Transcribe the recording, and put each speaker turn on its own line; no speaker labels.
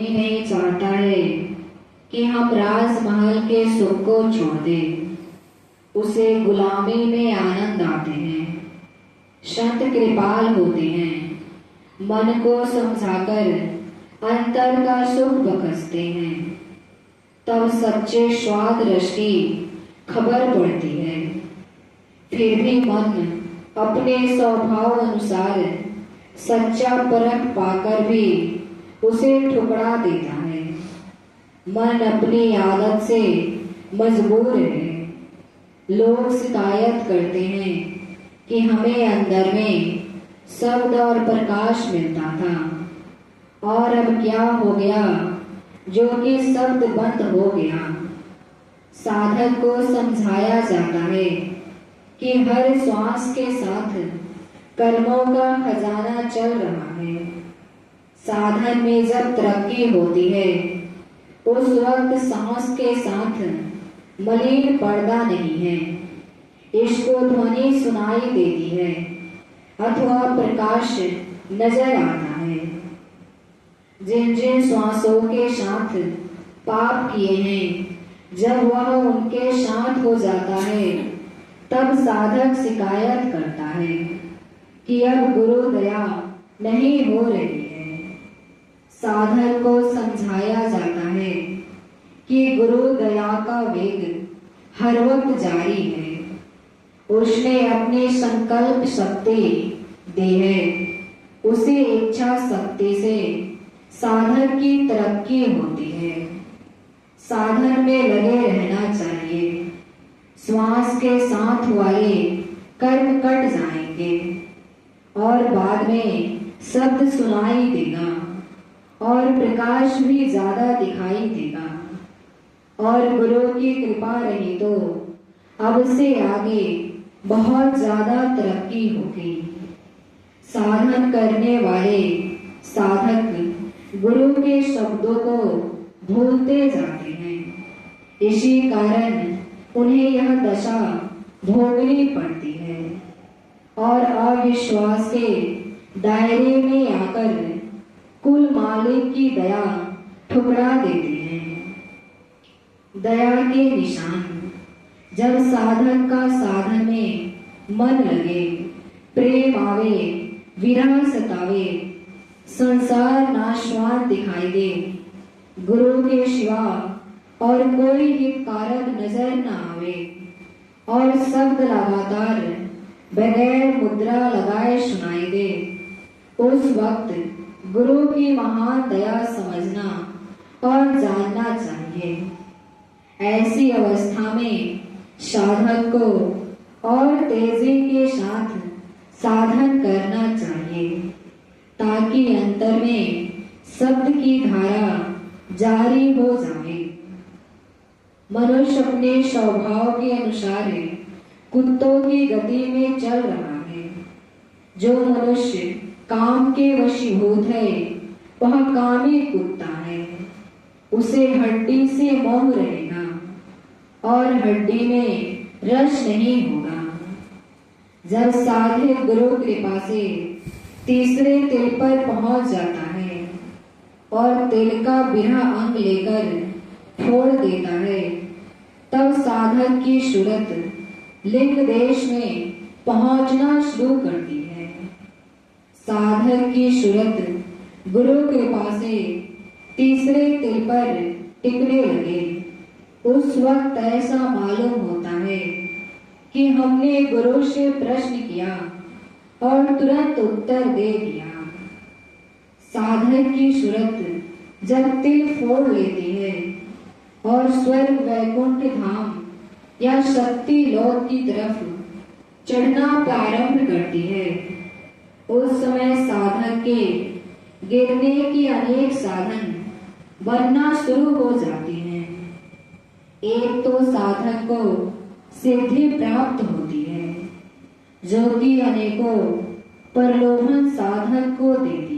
नहीं चाहता है कि हम राजमहल के सुख को छोड़ दें। उसे गुलामी में आनंद आते हैं। संत कृपाल होते हैं, मन को समझाकर अंतर का सुख बखसते हैं। तब सच्चे स्वाद रस की खबर पड़ती है। फिर भी मन अपने स्वभाव अनुसार सच्चा परख पाकर भी उसे ठुकरा देता है। मन अपनी आदत से मजबूर है। लोग शिकायत करते हैं कि हमें अंदर में शब्द और प्रकाश मिलता था और अब क्या हो गया जो कि शब्द बंद हो गया। साधक को समझाया जाता है कि हर श्वास के साथ कर्मों का खजाना चल रहा है। साधन में जब तरक्की होती है उस वक्त सांस के साथ मलिन पर्दा नहीं है। इसको ध्वनि सुनाई देती है अथवा प्रकाश नजर आता है। जिन जिन श्वासों के साथ पाप किए हैं, जब वह उनके साथ हो जाता है तब साधक शिकायत करता है कि अब गुरु दया नहीं हो रही है। साधक को समझाया जाता है कि गुरु दया का वेग हर वक्त जारी है। उसने अपनी संकल्प शक्ति दी है। उसी इच्छा शक्ति से साधक की तरक्की होती है। साधन में लगे रहना चाहिए। श्वास के साथ वाले कर्म कट जाएंगे और बाद में शब्द सुनाई देगा और प्रकाश भी ज्यादा दिखाई देगा। और गुरु की कृपा रही तो अब से आगे बहुत ज्यादा तरक्की होगी। साधन करने वाले साधक गुरु के शब्दों को भूलते जाते हैं। इसी कारण उन्हें यह दशा भोगनी पड़ती है और अविश्वास के दायरे में आकर कुल मालिक की दया ठुकरा देते हैं। दया के निशान जब साधक का साधन में मन लगे, प्रेम आवे, विरह सतावे, संसार नाशवान दिखाई दे, गुरु के सिवा और कोई हित कारक नजर न आवे और शब्द लगातार बगैर मुद्रा लगाए सुनाई दे, उस वक्त गुरु की महान दया समझना और जानना चाहिए। ऐसी अवस्था में साधक को और तेजी के साथ साधन करना चाहिए ताकि अंतर में शब्द की धारा जारी हो जाए। मनुष्य अपने स्वभाव के अनुसार कुत्तों की गति में चल रहा है। जो मनुष्य काम के वशीभूत है वह कामी कुत्ता है। उसे हड्डी से मोह रहेगा और हड्डी में रस नहीं होगा। जब साधक गुरु कृपा से तीसरे तिल पर पहुंच जाता है और तिल का बिरहा अंग लेकर फोड़ देता है, तब साधक की सूरत लिंग देश में पहुंचना शुरू करती है। साधक की सूरत गुरु कृपा से तीसरे तिल पर टिकने लगे, उस वक्त ऐसा मालूम होता है कि हमने गुरु से प्रश्न किया और तुरंत उत्तर दे दिया। साधक की सूरत जब तिल फोड़ लेती है और स्वर्ग वैकुंठ धाम या शक्ति लोक की तरफ चढ़ना प्रारंभ करती है, उस समय साधक के गिरने की अनेक साधन बनना शुरू हो जाते हैं। एक तो साधक को सिद्धि प्राप्त होती है जो कि अनेकों प्रलोभन साधक को देती है।